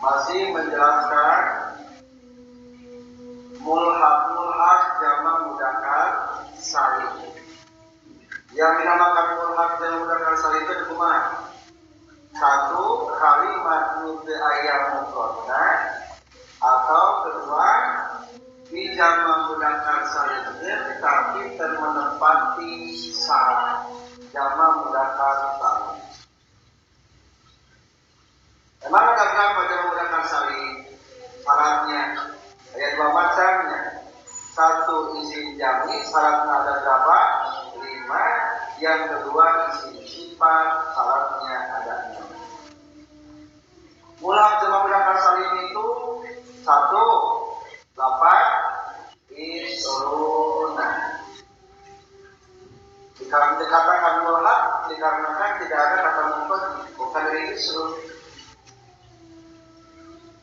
masih menjelaskan mulhaq jamak mudzakkar salim. Yang dinamakan mulhaq jamak mudzakkar salim itu kumaha? Satu, kalimat nu teu aya mufradna, atau kedua di jamak mudzakkar salim tapi menepati syarat jamak mudzakkar salim. Memang ada berapa jamak mudzakkar salim? Syaratnya ada dua macamnya. Satu isim jami, syaratnya ada berapa? 5. Yang kedua isim sifat, syaratnya ada 6. Mulhaq jamak mudzakkar salim itu satu, lafaz isruna. Dikatakan mulhaq dikarenakan tidak ada kata mufrad, bukan dari isrun.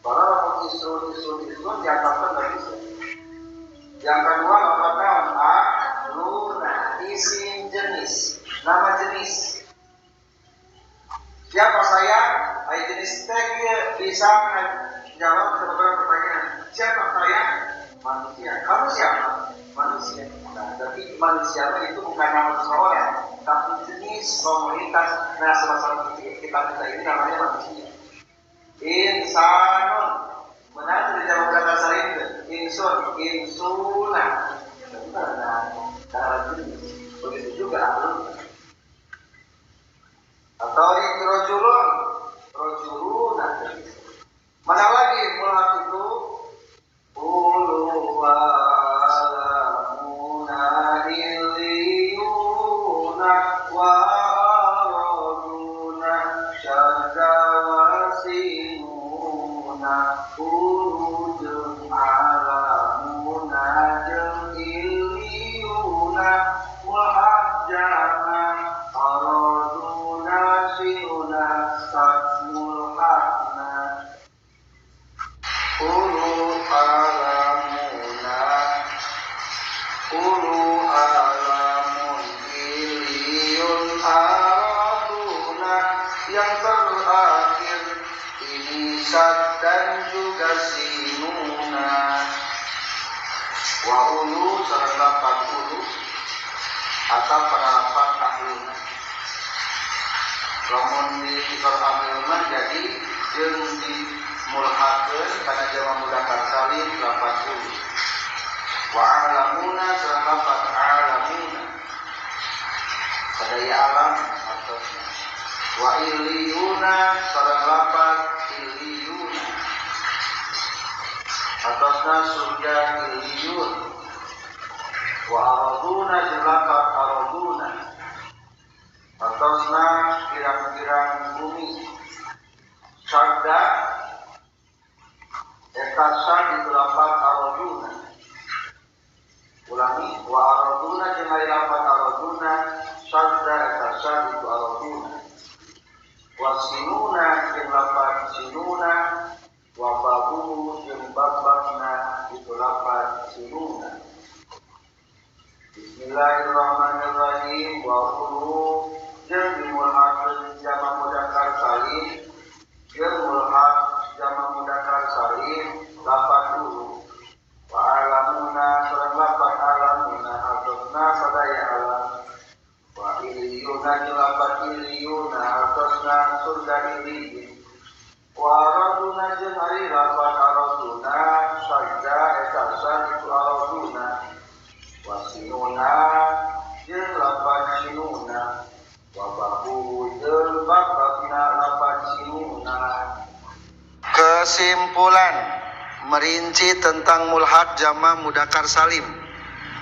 Kalau isrun dianggapkan dari bisa. Yang kedua lafaznya ahluna, isim jenis, nama jenis. Siapa saya? Jenis tag bisa jawab beberapa pertanyaan. Siapa saya? Manusia. Kamu siapa? Manusia. Nah, tapi manusia itu bukan nama seseorang, tapi jenis komunitas. Nah, salah satu kita ini namanya manusia. Insanun. Benar dari jamak mudzakkar salim insun, insuna. Nah, cara jenis. Begitu juga ahlun. Atau rojulun, rojuluna. Mana lagi mulhaq itu? Ulu wa alamuna illiyuna wa araduna syadda wa sinuna. Ulu jeung alamuna jeung illiyuna mulhaq jamak araduna sinuna mulhaqna. Ulu alamun iliyun araduna. Yang terakhir ini sad dan juga sinuna. Wa ulu serta ulu atau penalapan ahluna. Lamun di sifat ahluna jadi jeung di mulhaqkeun kana jamak mudzakkar salim 80. Wa alamuna salapat alamuna. Sadaya alam artosna. Wa illiyuna salapat illiyuna. Artosna surga illiyun. Wa araduna salapat araduna. Artosna pirang-pirang bumi. Syadda etasan di lapat araduna. Ulangi, wa araduna jeung lapat araduna syadda etasan itu araduna. Wa sinuna jeung lapat sinuna wa babuhu jeung babakna itu lapat sinuna. Bismillahirrahmanirrahim. Wa ulu jeung dimulhaqkeun jamak mudzakkar salim jeung mulhaq jamak mudzakkar salim 80. Wa alamuna sareng lapat alamuna artosna sadaya alam. Wa illiyuna jeung lapat illiyuna artosna surga illiyun. Wa araduna jeung ari lapat araduna sadda etasan itu araduna. Wa sinuna jeung lapat sinuna. Wa babu jeung babakna lapat sinuna. Kesimpulan merinci tentang mulhaq jamak mudzakkar salim.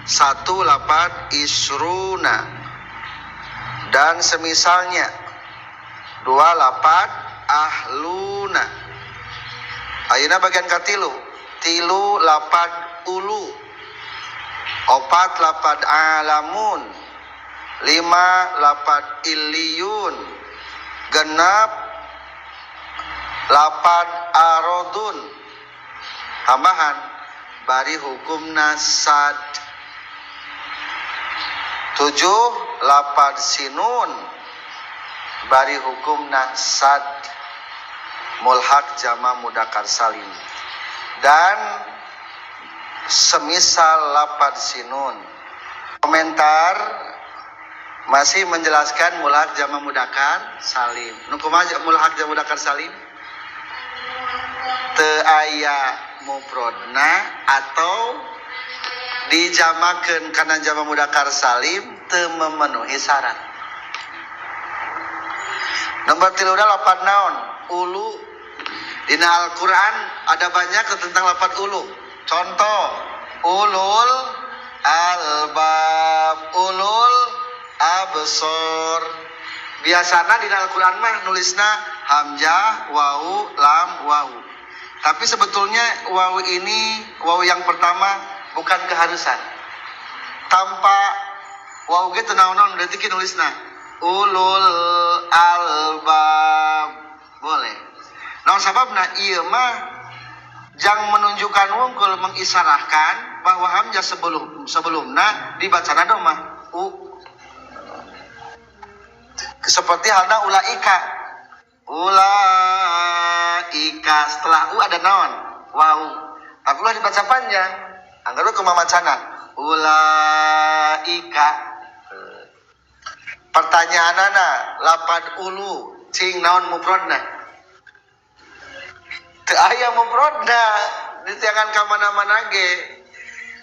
1. Lapat isruna dan semisalnya. 2. Lapat ahluna. Ayeuna bagian katilu. 3. Lapat ulu. 4. Lapat alamun. 5. Lapat illiyun. 6. Lapat aradun. Tambahan bari hukumna sad. 7. Lapat sinun. bari hukumna sad mulhaq jama mudzakkar salim dan semisal lapad sinun. Komentar masih menjelaskan mulhaq jama mudzakkar salim. Nu kumaha mulhaq jama mudzakkar salim? Teu aya mufradna atau dijamakeun kana jama mudzakkar salim teu memenuhi syarat. Nomor 3 lapad naon? Ulu. Dina Al-Quran ada banyak tentang lapad ulu. Contoh, ulul albab, ulul absor. Biasana dina Al-Quran mah nulisna hamzah, wawu, lam, wawu. Tapi sebetulnya wawu ini, wawu yang pertama bukan keharusan. Tanpa wawu ge teu naon-naon berarti ki nulisna ulul albab. Boleh. Naon sababna ieu mah jang menunjukkan wungkul mengisarahkan bahwa hamzah sebelumna dibacana domah u. Seperti halna ulaika. Ulaika setelah u ada naon? Wawu. Tapi ulah dibaca panjang. Anggaru kumaha macana? Ulaika. Pertanyaanana lapad ulu cing naon mufradna? Teu aya mufradna, jangan ka mana-mana ge.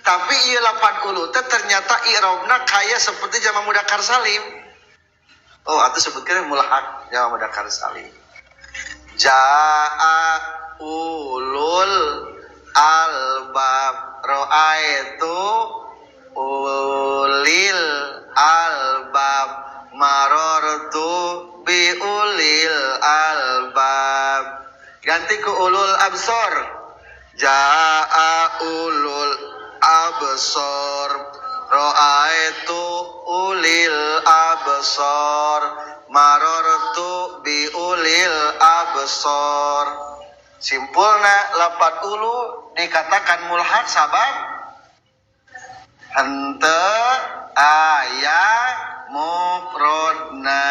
Tapi ieu lapad ulu teh ternyata i'rabna kaya seperti jama mudzakkar salim. Oh, atuh sebutkeun mulhaq jama mudzakkar salim. Jaa ulul albab, ra'aitu ulil albab, marartu bi ulil albab. Ganti ku ulul absor. Jaa ulul absor, ra'aitu ulil absor, marartu bi ulil absor. Simpulna lapad ulu dikatakan mulhaq sabab henteu aya mufradna.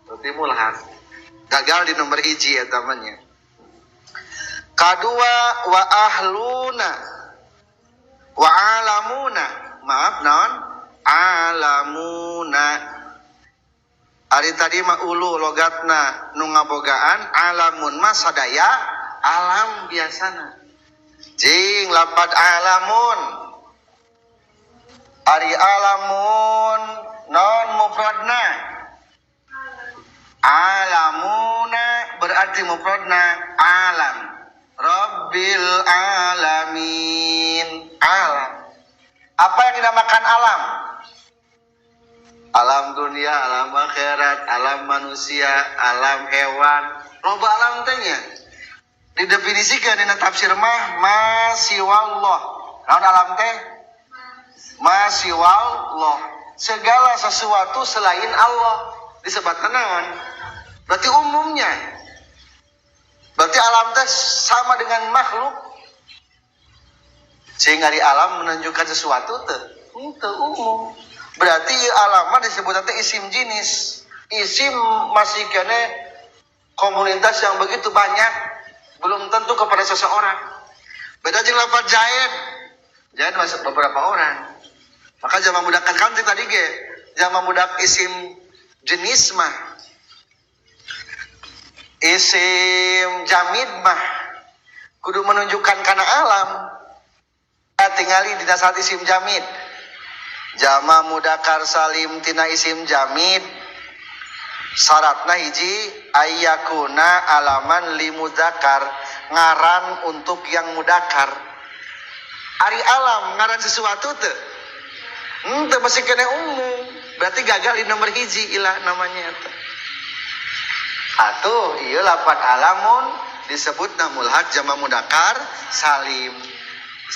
Berarti mulhaq. Gagal di nomor hiji eta mah nya. Kadua wa ahluna wa alamuna. Maaf naon? Alamuna. Ari tadi mah ulu logatna nu ngabogaan, alamun mah sadaya alam biasana. Jing lapad alamun. Ari alamun non mufradna. Alamuna berarti mufradna alam. Rabbil alamin. Alam. Apa yang dinamakan alam? Alam dunia, alam akhirat, alam manusia, alam hewan. Loba alam teh nya. Didefinisikan dina tafsir mah masiwallah. Naon alam teh? Masiwallah. Segala sesuatu selain Allah disebutkan naon? Berarti umumnya. Berarti alam teh sama dengan makhluk. Sehingga di alam menunjukkan sesuatu teh umum. Berarti alam mah disebut teh isim jinis. Isim masih kene komunitas yang begitu banyak, belum tentu kepada seseorang. Beda jeung lafaz zaid. Zaid masuk beberapa orang. Maka jama mudzakkar kan tadi ge, jama mudzakkar isim jenis mah. Isim jamid mah kudu menunjukkan kana alam. Tingali dina saat isim jamid. Jama mudzakkar salim tina isim jamid syaratna hiji ayyakuna alaman li mudzakkar, ngaran untuk yang mudzakkar. Ari alam ngaran sesuatu teu? Teu masih kena umum. Berarti gagal di nomor hiji ilah namanya teh. Atuh ieu lafaz alamun disebutna mulhaq jama mudzakkar salim.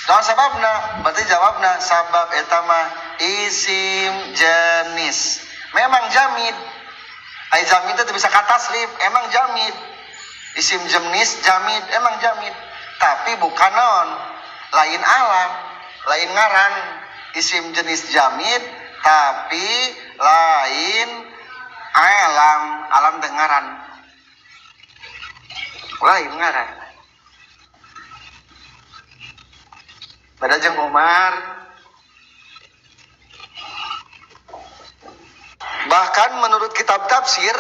Naon sababna? Berarti jawabna sabab eta mah isim jenis. Memang jamid. Ai jamid itu bisa kata tasrif, emang jamid. Isim jenis jamid, emang jamid. Tapi bukan naon? Lain alam, lain ngaran. Isim jenis jamid tapi lain alam dengaran lain ngaran beda jeung Umar. Bahkan menurut kitab tafsir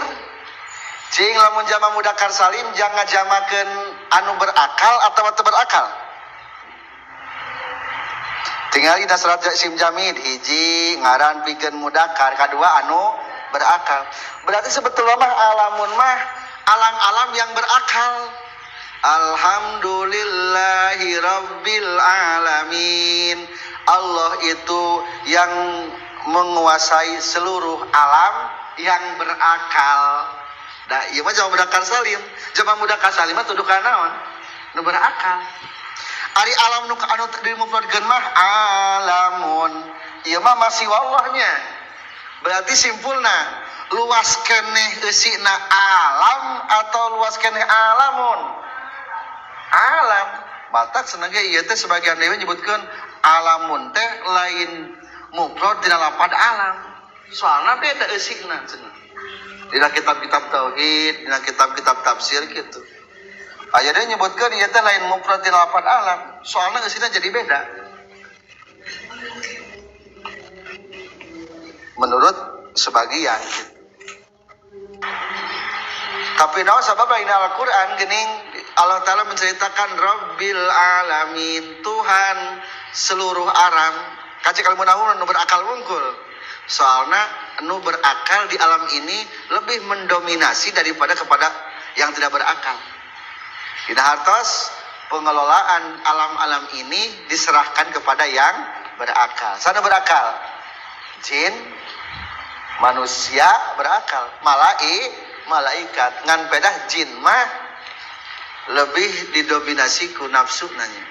cing lamun jama mudzakkar salim jangan ngajamakeun anu berakal atau teu berakal. Tinggal dina surat isim jamid hiji ngaran pikeun mudzakkar, kadua anu berakal. Berarti sebetulnya mah alamun mah alam-alam yang berakal. Alhamdulillahi rabbil alamin. Allah itu yang menguasai seluruh alam yang berakal. Nah, ieu mah jama mudzakkar salim. Jama mudzakkar salim mah tuduh kana naon? Nu berakal. Ari alam nu anu dimufradkeun mah alamun. Ieu mah masih wallahnya. Berarti simpulna luas keneh eusina alam atau luas keneh alamun? Alam. Batak senenge ieu teh sebagian dewe nyebutkeun alamun teh lain mufrad tina lafaz alam. Soalna beda eusina cenah. Dina kitab-kitab tauhid, dina kitab-kitab tafsir gitu. Aya dia nyebutkeun ieu teh lain mufrad tina lafaz alam. Soalna eusina jadi beda. Menurut sebagian gitu. Tapi naon sabab lain Al-Qur'an geuning Allah Ta'ala menceritakan Rabbil Alamin, Tuhan seluruh alam. Kaci kalau munahun nu berakal wungkul. Soalnya nu berakal di alam ini lebih mendominasi daripada kepada yang tidak berakal. Dina hartos pengelolaan alam-alam ini diserahkan kepada yang berakal. Sana berakal? Jin, manusia berakal, malaikat. Ngan pedah jin mah lebih didominasi ku nafsu nanya.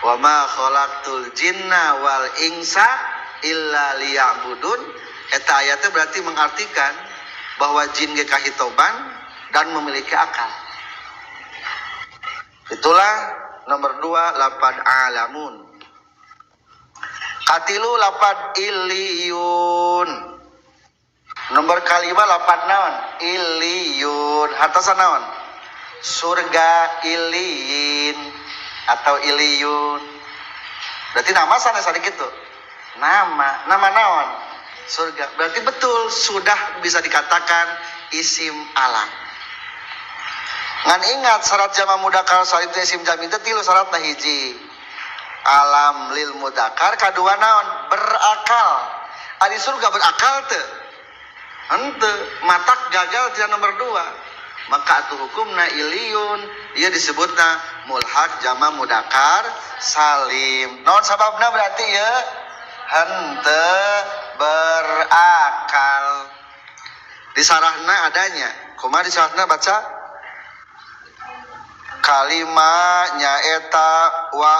Wa ma khalaqtul jinna wal insa illa liya'budun. Eta ayatnya berarti mengartikan bahwa jin ge kahitoban dan memiliki akal. Itulah nomor 2 lafaz alamun. Katilu lafaz illiyun. Nomor kalima lafaz naon? Illiyun. Hartosan naon? Surga iliyin atau iliyun. Berarti nama sana gitu. Nama naon? Surga. Berarti betul sudah bisa dikatakan isim alam. Ngan ingat syarat jama mudzakkar salim teh isim jamid teh tilu syaratna hiji. Alam lil mudzakkar, kadua naon? Berakal. Ari surga berakal teu? Henteu, matak gagal tina nomor 2. Maka atuh hukumna iliyun, ieu disebutna mulhaq jama mudzakkar salim. Naon sababna berarti ya? Henteu berakal. Di sarahna adanya. Kumaha di sarahna baca? Kalimah nyaeta wa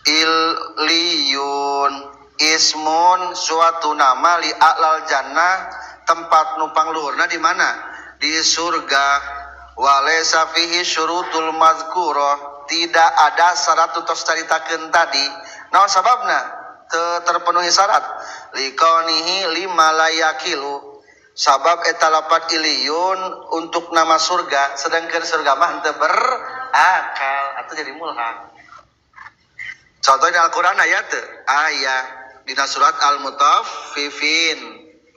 illiyun ismun suatu nama li a'lal jannah, tempat numpang luhurna di mana? Di surga. Walaysa fihi syurutul mazkurah, tidak ada syarat tos caritakeun tadi. Naon sababna teu terpenuhi syarat? Liqanihi lima layakilu. Sabab eta lafaz iliyun untuk nama surga, sedangkan surga mah teu berakal atau jadi mulhaq. Contohnya Al-Qur'an ayat teu? Aya dina surat Al-Mutaffifin.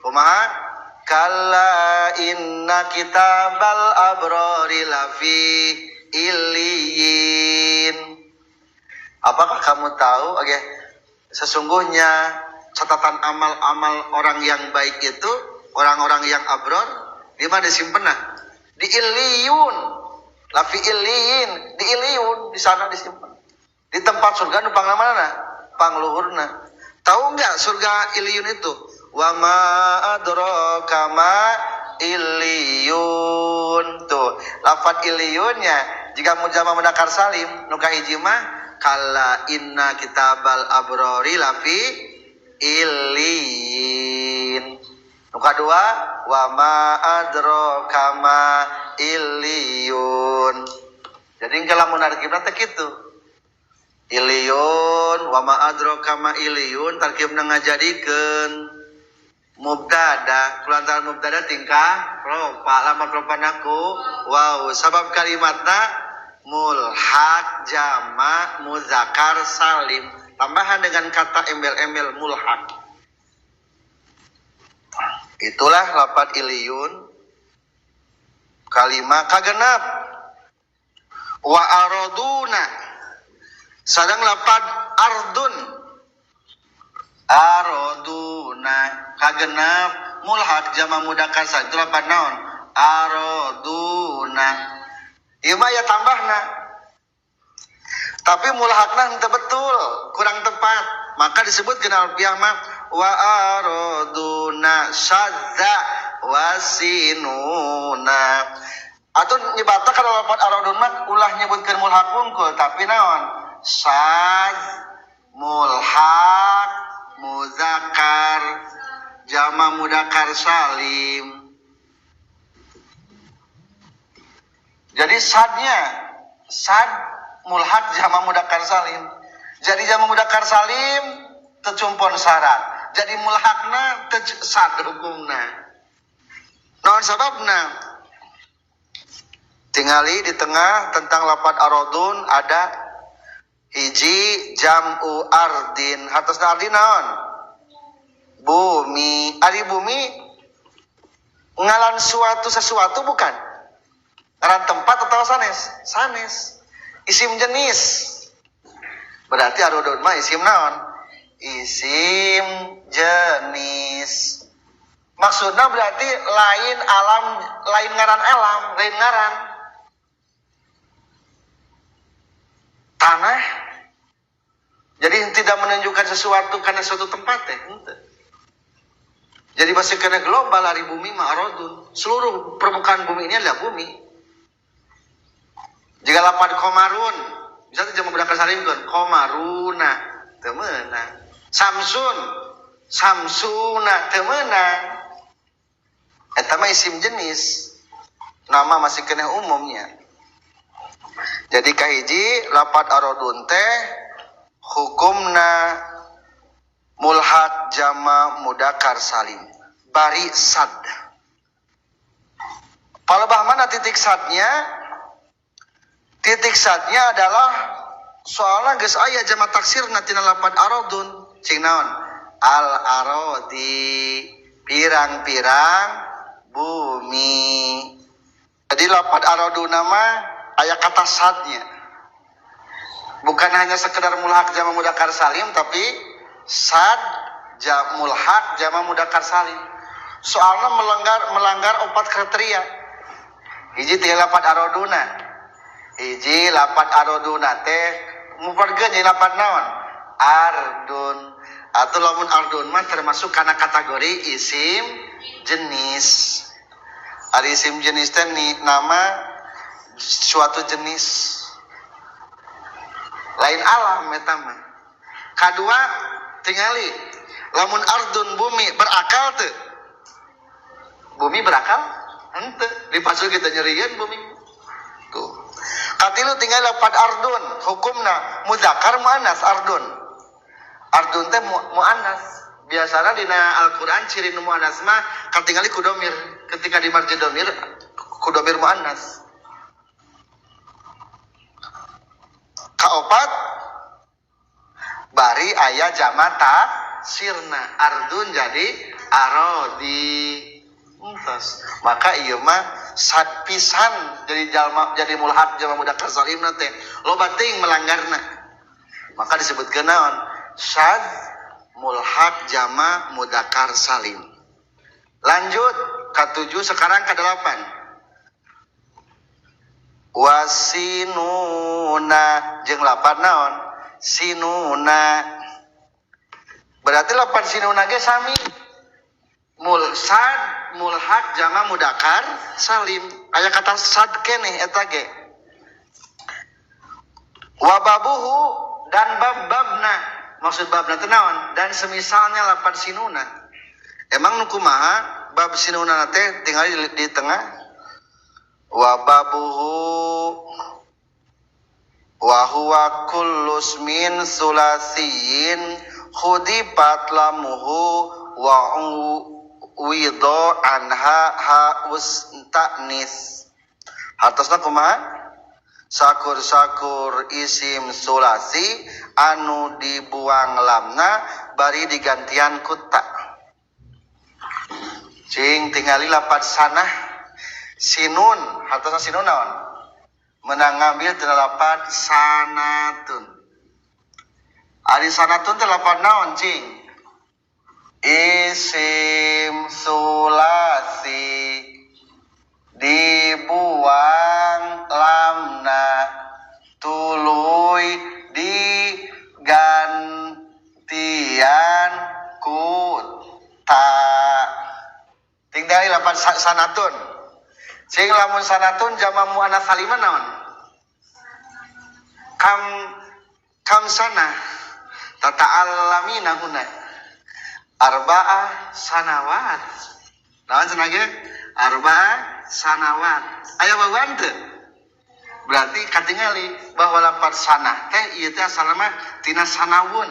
Kumaha? Kalla inna kitabal abrari lafi illiyin. Apakah kamu tahu? Oke, sesungguhnya catatan amal-amal orang yang baik itu, orang-orang yang abror, di mana disimpanna? Di illiyun. Lafi illiyin, di illiyun, di sana disimpan. Di tempat surga nu panglamana, pangluhurna. Tahu enggak surga illiyun itu? Wa ma adraka ma illiyun. Tuh, lafaz illiyunnya jika mujama mudzakkar salim nu kahiji mah kalla inna kitabal abrari lafi illiyin. Nu kadua wa ma adraka ma illiyun. Jadi kalau menarkibna teh kitu. Illiyun wa ma adraka ma illiyun tarkibna ngajadikeun mubtada kulantaran mubtada tingkah rofa lama propanaku wow sabab kalimatna mulhaq jama muzakkar salim tambahan dengan kata embel-embel mulhaq. Itulah lafaz iliyun kalimat kagenep wa araduna sadang lafaz ardun araduna kagenep mulhaq jama mudzakkar salim itu lafaz naon araduna ieu mah ya tambahna tapi mulhaqna henteu betul kurang tepat maka disebut kenal alfiah mah wa araduna syadza wasinuna atau nyebata kalau lafaz aradun mah ulah nyebutkeun mulhaq wungkul tapi naon syadz mulhaq muzakkar jama mudzakkar salim. Jadi sadnya sad mulhaq jama mudzakkar salim. Jadi jama mudzakkar salim tecumpon syarat. Jadi mulhaqna sad hukumna. Naon sababna? Tingali di tengah tentang lafaz aradun ada hiji jam'u ardin hartosna ardin naon? Bumi. Ari bumi ngaran sesuatu bukan? Ngaran tempat atau sanes? Sanes. Isim jenis. Berarti aradun mah isim naon? Isim jenis. Maksudnya berarti lain alam, lain ngaran alam, lain ngaran tanah. Jadi tidak menunjukkan sesuatu karena suatu tempat Jadi masih karena global hari bumi mah aradun. Seluruh permukaan bumi ini adalah bumi. Jika lafaz komarun, bisa jamak mudzakkar salim kan komaruna, teu meunang. Samsun, samsuna, teu meunang. Eta mah isim jenis. Nama masih kena umumnya. Jadi kahiji lafaz aradun teh hukumna mulhaq jama mudzakkar salim bari sad. Palebah mana titik sadnya? Titik sadnya adalah soalnya geus aya jama taksirna tina lafaz aradun cing naon? Al aradi pirang-pirang bumi. Jadi lafaz aradun nama aya kata sadnya. Bukan hanya sekedar mulhaq jama mudzakkar salim tapi sad mulhaq jama mudzakkar salim. Soalnya melanggar 4 kriteria. Hiji teh lafaz araduna. Hiji lafaz araduna teh mufargeun jadi lafaz naon? Ardun. Atau lamun ardun mah termasuk kana kategori isim jenis. Ari isim jenis teh nama suatu jenis. Lain alam eta mah. Kadua tingali lamun ardun bumi berakal teu? Bumi berakal? Henteu. Dipasuk kita nyerieun bumi. Tuh. Katilu tinggal lafaz ardun, hukumna muzakkar muannas ardun. Ardun teh muannas. Biasana dina Al-Qur'an ciri nu muannas mah katingali ku domir. Ketika di marji domir ku domir muannas. Kaopat bari aya jamata sirna ardun jadi arodi. Maka ieu mah sad pisan jadi mulhaq jama mudzakkar salim teh loba teuing melanggarna. Maka disebutkeun naon? Sad mulhaq jama mudzakkar salim. Lanjut ka-7 sekarang ka-8. Wasinuna jeung lafaz naon? Sinuna. Berarti lafaz sinuna ge sami. Sad mulhaq jama mudzakkar salim. Aya kata sad keneh eta ge. Wa babuhu dan bab-babna. Maksud babna teh naon? Dan semisalnya lafaz sinuna. Emang nu kumaha bab sinuna teh tinggal di tengah? Wa babuhu wa huwa kullus min sulasiyin khudifat lamuhu widho anha haus ta'nis. Hartosna kumaha? Sakur-sakur isim sulasi anu dibuang lamna bari digantian kutta. Cing tingali lapat sanah sinun. Hartosna sinun naon? Menang ngambil tina lapat sanatun. Ari sanatun teh lapat naon cing? Isim sulasi dibuang lamna tuluy digantian kutta. Tinggali lapan sanatun. Sing lamun sanatun jama muannas salimah naon? Kam sana tata'allamina huna arba'ah sanawat. Naon cenah ge? Arba'ah sanawat. Aya baguan teu? Berarti katingali bahwa lapan sanah teh ieu teh asalna tina sanawun.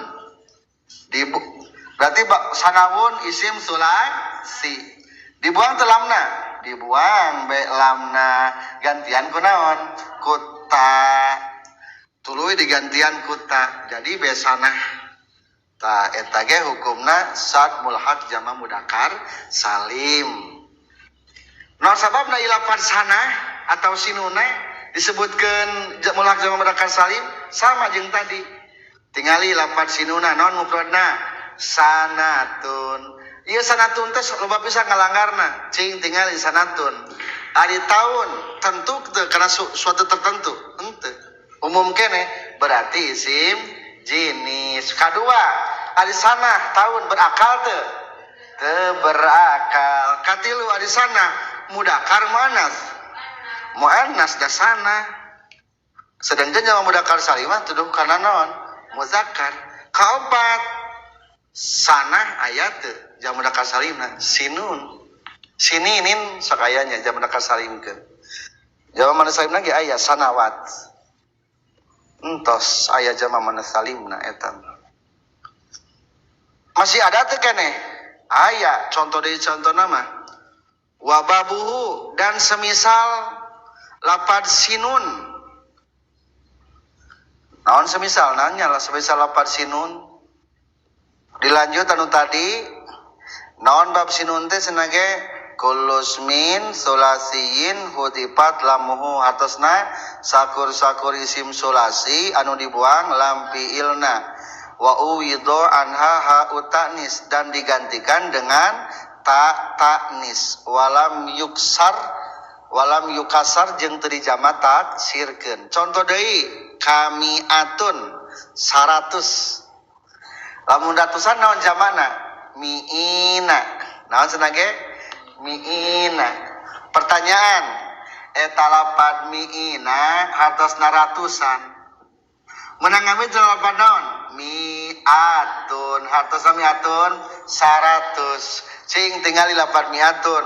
Berarti sanawun isim sulasi. Dibuang teu lamna? Dibuang be lamna gantian ku naon? Kutta. Tuluy digantian kutta. Jadi be sanah. Ta eta ge hukumna sad mulhaq jama mudzakkar salim. Naon sababna ieu lapan sanah atau sinuna disebutkeun mulhaq jama mudzakkar salim sama jeung tadi. Tingali lapan sinuna naon mufradna? Sanatun. Ieu sanatun teh loba pisan ngalanggarna. Cing tingali sanatun. Ari taun tentu teu kana suatu tertentu. Henteu. Umum kene berarti isim jenis. Kadua, ari sanah taun berakal teu? Teu berakal. Katilu ari sanah mudzakkar muannas. Muannas da sanah. Sedangkan jama mudzakkar salimah tuduh kana naon? Muzakkar. Kaopat sanah aya teu jama mudzakkar salimna? Sinun. Sininin sakayanya jama mudzakkar salimkeun. Jama muannas salimna ge aya sanawat. Entos aya jama muannas salimna eta. Masih ada teu keneh? Aya, contoh deui contona mah. Wa babuhu dan semisal lapad sinun. Naon semisal? Nanya lah semisal lapad sinun. Dilanjut anu tadi. Naon bab sinun teh cenah ge kulusmin sulasiyin hutipat lamuhu atasna sakur-sakur isim sulasi anu dibuang lam fiilna wa uwidho anha ha utanis dan digantikan dengan ta ta'nis walam yukasar jeung teu dijama taksirkeun. Contoh deui kami atun 100. Lamun ratusan naon jamana? Miina. Naon cenah ge? Miina. Pertanyaan, eta lapad miina hartosna ratusan. Menang ngamit lapad naon? Mi'atun. Hartosna mi'atun 100. Cing tingali lapad mi'atun.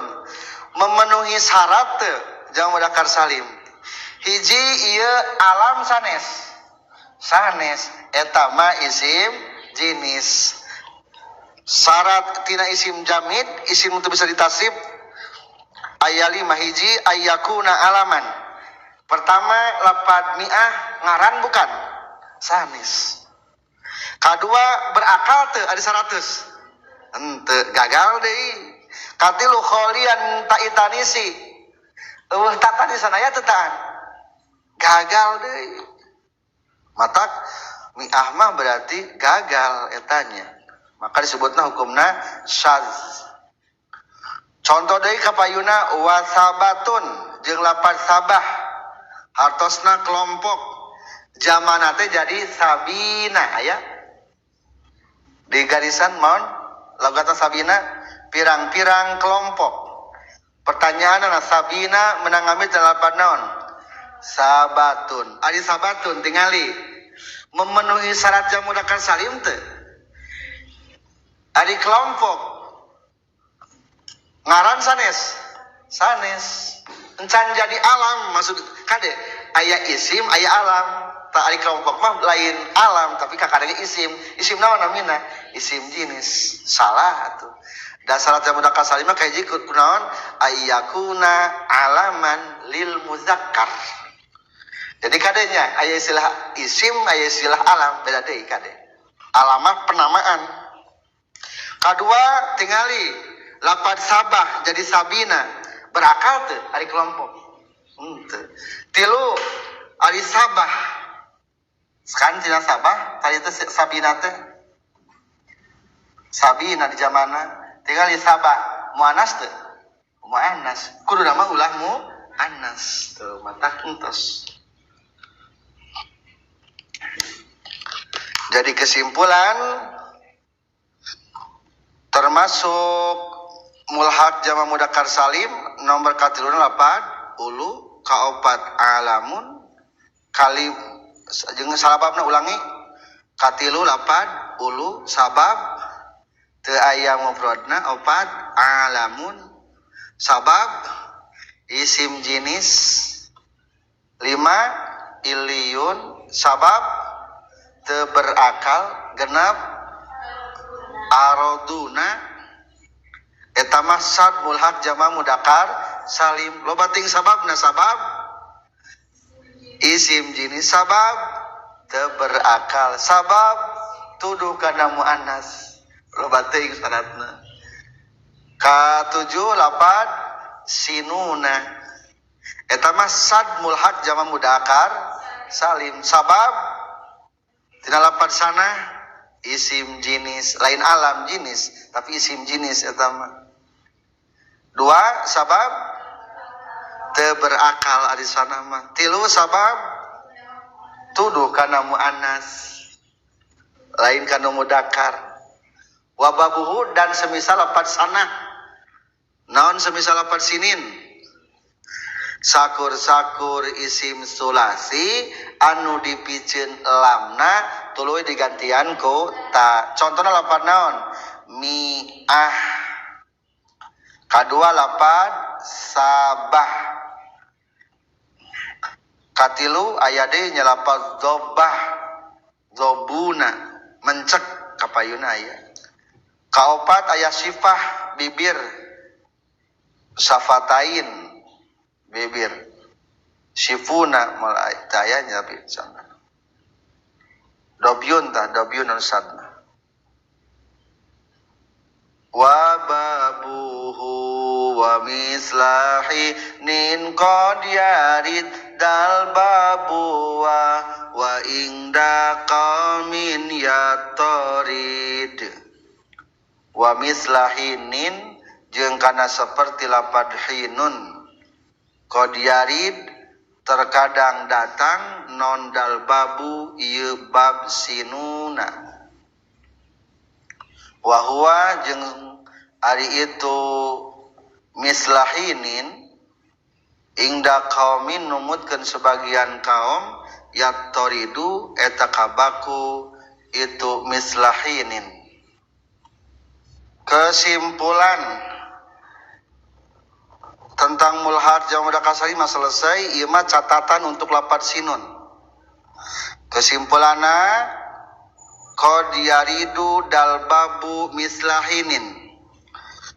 Memenuhi syarat teu jama mudzakkar salim. Hiji ieu alam sanes. Sanes eta mah isim jenis. Syarat tina isim jamid, isim itu bisa ditasib aya 5 hiji ayyakuna alaman. Pertama lapad mi'ah ngaran bukan? Sanis. Kadua berakal teu ada 100. Henteu gagal deui. Katilu kholian taitanisi. Eueuh tatanisan aya teu taan? Gagal deui. Matak mi'ah mah berarti gagal etanya. Maka disebutna hukumna syadz. Contoh deui kapayuna wasabatun jeung lapad sabah hartosna kelompok jamana teh jadi sabina aya di garisan maun logata sabina pirang-pirang kelompok. Pertanyaanna sabina menang ngambil lapad naon? Sabatun. Ari sabatun tingali memenuhi syarat jama mudzakkar salim teu? Ari kelompok ngaran sanes encan jadi alam maksud kade aya isim aya alam tak ari kelompok mah lain alam tapi kakarege isim naon namina isim jinis salah atuh dasar jamu mudzakkar salim mah kahiji kunaon ayyakuna alaman lil muzakkar. Jadi kadenya aya istilah isim aya istilah alam beda deui kade alamat penamaan. Kedua tingali lapad sabah jadi sabina berakal teu ari kelompok teu. Tilu ari sabah sekarang tina sabah tadi itu sabina teh sabina di zamana tinggal di sabah muannas teh muannas kudu nama ulah muannas teu mata entos. Jadi kesimpulan termasuk mulhaq jama mudzakkar salim nomor katiluna lapad ulu kaopat alamun kalim jeung salababna ulangi katilu lapad ulu sabab teu aya mufradna opat alamun sabab isim jinis 5 iliyun sabab teu berakal genep aroduna eta mah sad mulhaq jama mudzakkar salim loba ting sababna sabab isim jinis sabab teu berakal sabab tuduh kana muannas loba teuing syaratna. Katujuh lapad sinuna eta mah sad mulhaq jama mudzakkar salim sabab tina lapad sana isim jinis lain alam jinis tapi isim jinis eta mah. Dua sabab teu berakal ari sana mah. Tilu sabab tuduh kana muannas lain kana mudzakkar. Wa babuhu dan semisal lapad sana naon semisal lapad sinin sakur-sakur isim sulasi anu dipikeun lamna tuluy digantian ku ta. Contohna lapad naon mi'ah. Kadua lapad sabah. Katilu aya deui nya lapad dzobah dzobuna mencek kapayuna aya. Kaopat aya sifah bibir safatain bibir sifuna mulai tayanya tapi sana dobyun sadna wa babuhu wa mislahi nin qad yarid dal babuwa wa ingda qaumin yatarid wa mislahinin jeung kana seperti lapad hinun qad yarid terkadang datang non dal babu ieu bab sinuna wa huwa jeung ari itu mislahinin ingda qaumin numutkeun sebagian kaum yatoridu eta kabaku itu mislahinin. Kesimpulan tentang mulhaq jama mudzakkar salim selesai. Ieu mah catatan untuk lapad sinun. Kesimpulanna qad yaridu dal babu mislahinin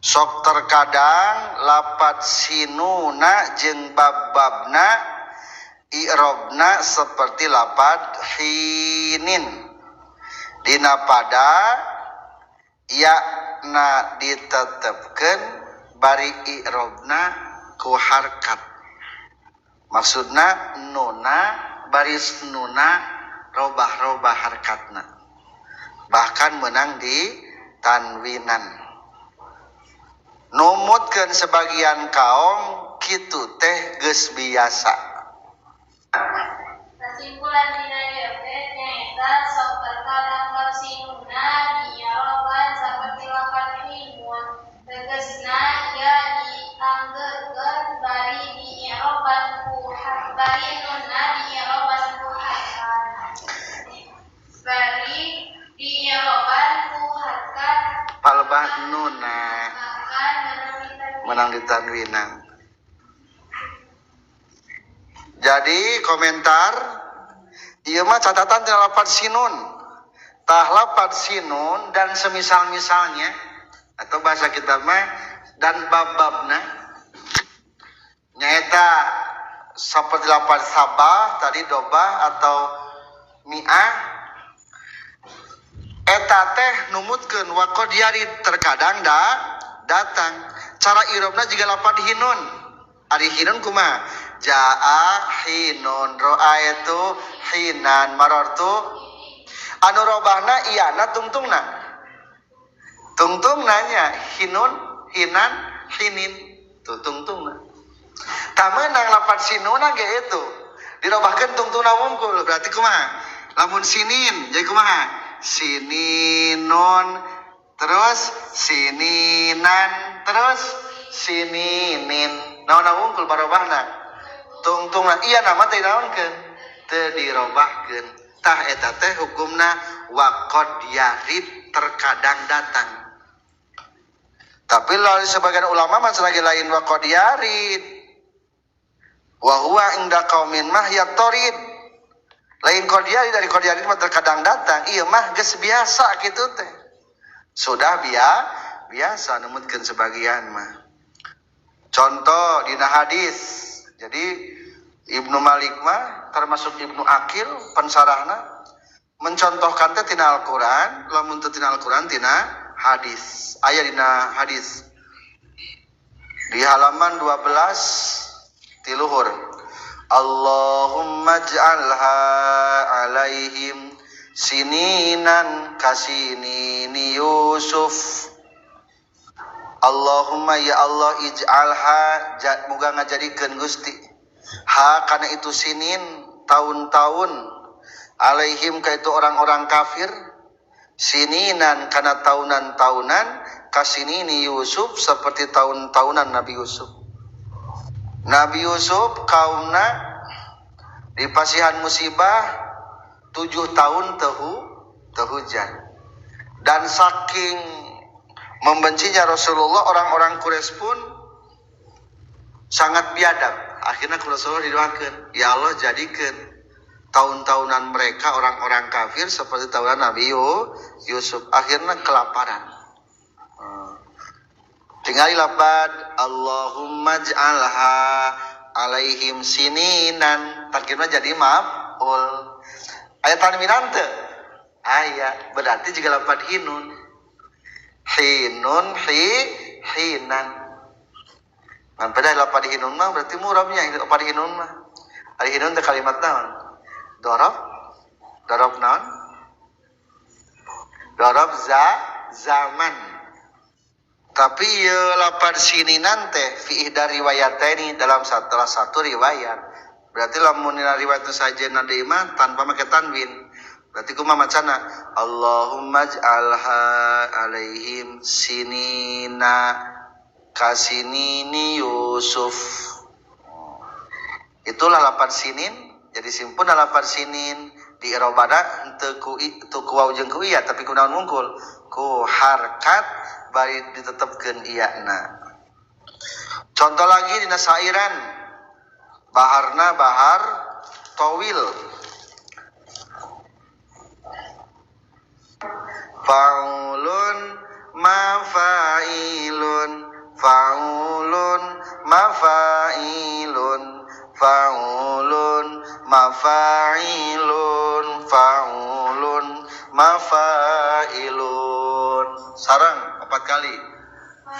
sok terkadang lapad sinuna jeung bab-babna i'robna seperti lapad hinin dina pada ya na ditetepkeun bari i'robna ku harkat. Maksudna nuna baris nuna robah-robah harkatna. Bahkan menang di tanwinan. Numutkeun sebagian kaum kitu teh geus biasa. Kesimpulan dina ieu teh nyaeta sok terkadang sinuna diaroban saperti lapad himun. Tegasna ia dianggeurkeun bari diaroban ku bari nunna diaroban ku harkat. Bari diaroban ku harkat Palbah nuna menang di tanwinan. Jadi komentar Ieu mah catatan tina lafaz sinun. Tah lafaz sinun dan semisal-misalnya atau bahasa kita mah dan bab-babna nyaeta seperti lafaz sabah tadi dobah atau mi'ah eta teh numutkeun wa qad yarid terkadang datang. Cara irobna juga lafaz hinun. Ari hinun kumaha? Jaa hinun ro'a itu hinan marartu anu robahna iyana tungtungna nya hinun hinan hinin tuh tungtungna tamenang lafaz sinuna ge itu dirobahkeun tungtungna wungkul berarti kumaha lamun sinin jadi kumaha sininun terus sininan terus sininin naon wungkul barobahna tungtungna iya nama teh naonkeun teu dirobahkeun tah eta teh hukumna waqad yarid terkadang datang. Tapi lalu sebagian ulama masih lagi lain waqad yarid wa huwa inda qaumin mah yatorid lain qad yarid dari qad yarid mah terkadang datang ieu mah geus biasa kitu teh sudah biasa numutkeun sebagian mah contoh dina hadis. Jadi Ibnu Malik mah termasuk Ibnu Akil pensarahna mencontohkan teh tina Al-Qur'an lamun teu tina Al-Qur'an tina hadis. Aya dina hadis di halaman 12 ti luhur. Allahumma ij'alha alaihim sininan kasinini Yusuf. Allahumma ya Allah ij'alha muga ngajadikeun Gusti ha kana itu sinin tahun-tahun alaihim ka itu orang-orang kafir sininan kana tahunan-tahunan kasinini Yusuf seperti tahun-tahunan Nabi Yusuf. Nabi Yusuf kaumna di pasihan musibah 7 tahun teu hujan dan saking membencinya Rasulullah orang-orang Quraisy pun sangat biadab. Akhirnya Rasulullah didoakeun, ya Allah jadikan tahun-tahunan mereka orang-orang kafir seperti tahunan Nabi Yusuf. Akhirnya kelaparan. Tinggali lapad Allahumma ij'alha alaihim sininan. Tarkibna jadi maf'ul. Aya tanwinan teu? Aya, berarti juga lapad hinun. Hinun hinan. Kan pada lapad hinun mah berarti murabnya lapad hinun mah. Ari hinun teh kalimat naon? Dorob naon? Dorob zaman. Tapi ieu lapad sininan teh fi ihda riwayataini dalam salah satu riwayat. Berarti lamun riwayat saja nadi mah tanpa make tanwin. Berarti kumaha macana? Allahumma ij'alha alaihim sinina kasinini Yusuf. Itulah lafaz sinin. Jadi simpun lafaz sinin di irobana teu ku waw jeung ku iya tapi kunaon mungkul? Ku harkat bari ditetepkeun iyana. Contoh lagi dina sairan baharna bahar tawil. Faulun mafailun faulun mafailun faulun mafailun faulun mafailun sareng 4 kali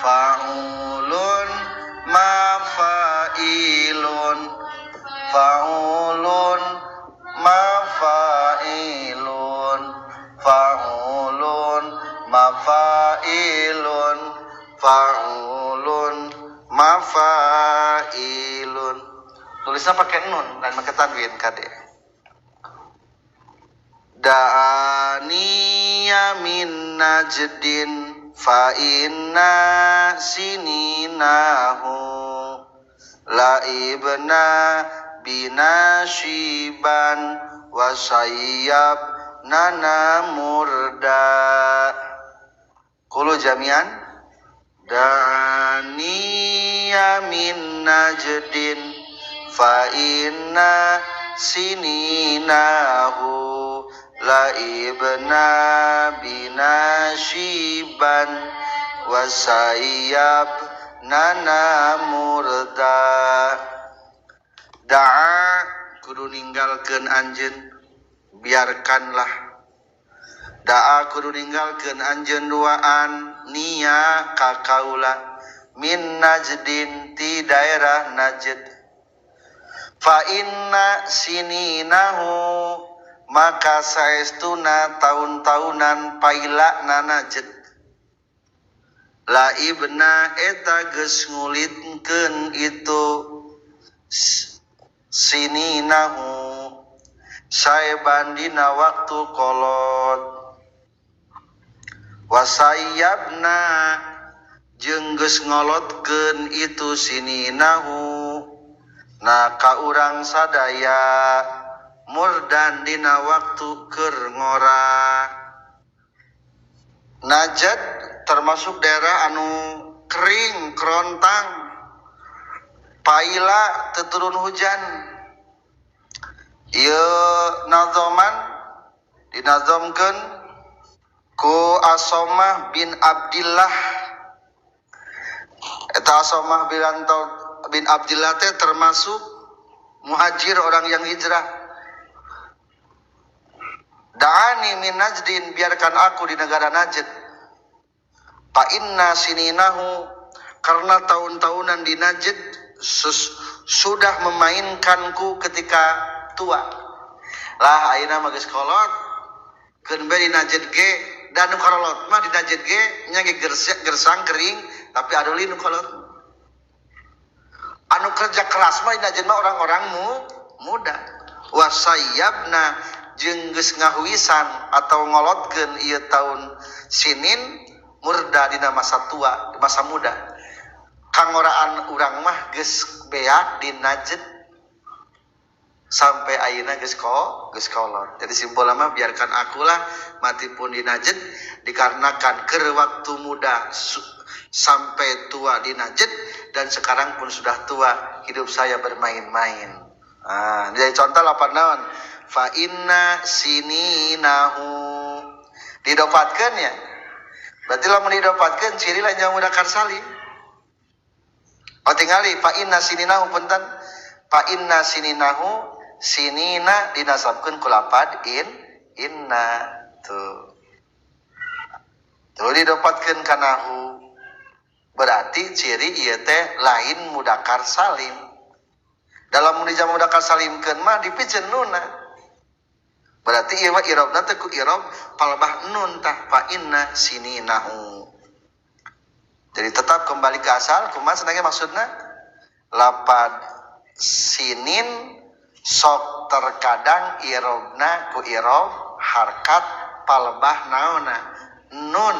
faulun mafailun faulun mafailun faulun mafailun faulun mafailun tulisnya pakai nun dan pakai tanwin kade da'aniya min najdin fa inna sininahu laibna binashiban wa sayyab nana murda kulu jamian da'aniya min najdin fa inna sininahu laibna binasyiban wasayyab nana murda. Da'a kudu ninggalkeun anjeun, biarkanlah. Da'a kudu ninggalkeun anjeun duaan nia ka kaula min Najdin ti daerah Najd. Fa inna sininahu maka saestuna tahun-tahunan pailana Najd. Laibna eta geus ngulitkeun itu sininahu saebandina waktu kolot. Wasayyabna jeung geus ngolotkeun itu sininahu na ka urang sadaya murdan dina waktu keur ngora. Najd termasuk daerah anu kering kerontang, paila teu turun hujan. Ieu nazoman dinazomkeun ku Asomah bin Abdillah. Eta Asomah bin Abdillah teh termasuk muhajir, orang yang hijrah. Da'ani min Najdin, biarkan aku di negara Najd. Fa inna sininahu, karena tahun-tahunan di Najd sudah memainkanku ketika tua. Lah ayeuna mah geus kolot, keun bae di Najd ge dan nu kolot mah di Najd ge nya ge gersang kering, tapi aduli nu kolot. Anu kerja keras mah di Najd mah orang-orang muda. Wasayyabna jeung geus ngahuisan atau ngolotkeun ieu tahun sinin murda dina masa tua, masa muda. Kangoraan urang mah geus beak di Najd sampai ayeuna geus kolot. Jadi simpulna mah biarkan akulah mati pun di Najd, dikarenakan keur waktu muda sampai tua di Najd dan sekarang pun sudah tua, hidup saya bermain-main. Jadi contoh apa naon? Fa inna sininahu, didapatkeun ya. Berarti lamun didapatkeun ciri lain yang mudakar salim. Oh tingali fa inna sininahu punten. Fa inna sininahu, sinina dinasabkeun ku lapad inna tuh. Tuh didapatkeun kanahu. Berarti ciri ieu teh lain mudakar salim. Dalam munijam mudakar salimkeun mah dipijeun nunna. Berarti ieu mah irobna teh ku irob palbah nun tah fa inna sininahu. Jadi tetap kembali ke asal, kumaha cenah maksudna? Lapad sinin sok terkadang irobna ku irob harkat palbah naonna nun,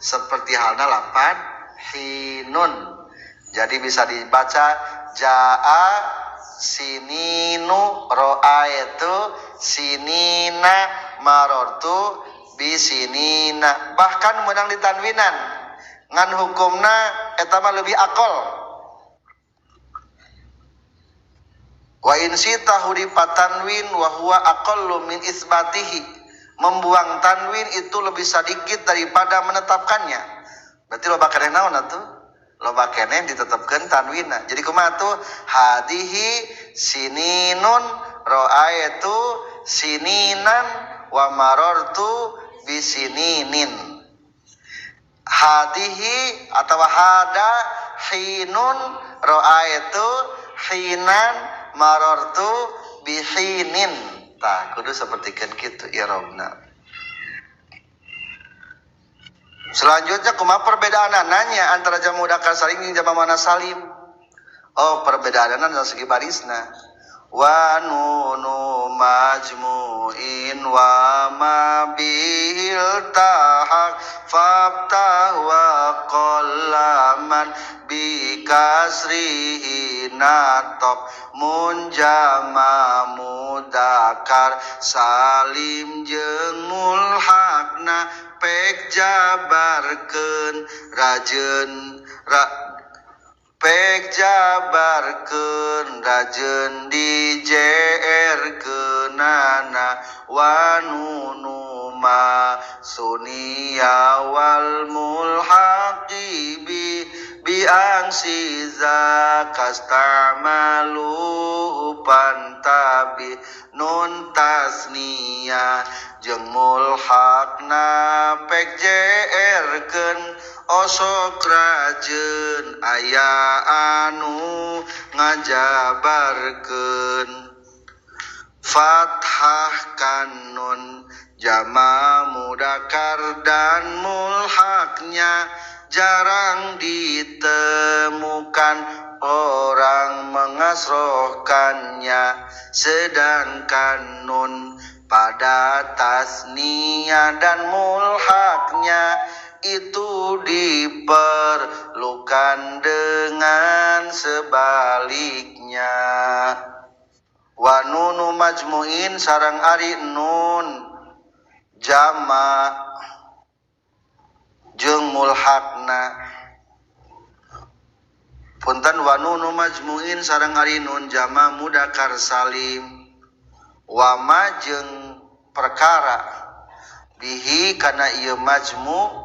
seperti halna lapad hinun. Jadi bisa dibaca jaa sininu ro'aitu sinina marortu bisinina. Bahkan menang di tanwinan ngan hukumna eta mah leuwih akol. Wa in sitahu di patanwin wa huwa aqallu min isbatihi. Membuang tanwin itu lebih sedikit daripada menetapkannya. Berarti loba keneh naon atuh? Loba keneh ditetepkeun tanwinna. Jadi kumaha tuh? Hadihi sininun ro'aitu sininan wa marortu bisininin. Hadihi atau hada hinun ro'aitu hinan marortu bihinin. Tah kudu sapertikeun kitu irobna. Selanjutnya kumaha perbedaanana antara jamu mudzakkar salim jeung jamu muannats salim? Oh, perbedaanana dari segi barisna. Wa nunu majmu'in wa ma bil tahaq faftah wa qallaman bi kasrihi natok munjama mudzakkar salim jeung mulhaqna pek jabarkeun rajeun pek jabarkeun rajeun di JR wa nunu ma suniya wal mulhaqi bi angsi zakastamalu pantabi nun tasniya jeung mulhaqna pek jerkeun osok rajeun aya anu ngajabarkeun fathah kanun jama mudakar dan mulhaqnya jarang ditemukan orang mengasrohkannya, sedangkan nun pada tasniyah dan mulhaqnya itu diperlukan dengan sebaliknya. Wa nunu majmu'in sareng ari nun jama jeung mulhaqna. Punten wa nunu majmu'in sareng ari nun jama mudakar salim. Wa ma jeung perkara bihi kana ieu majmu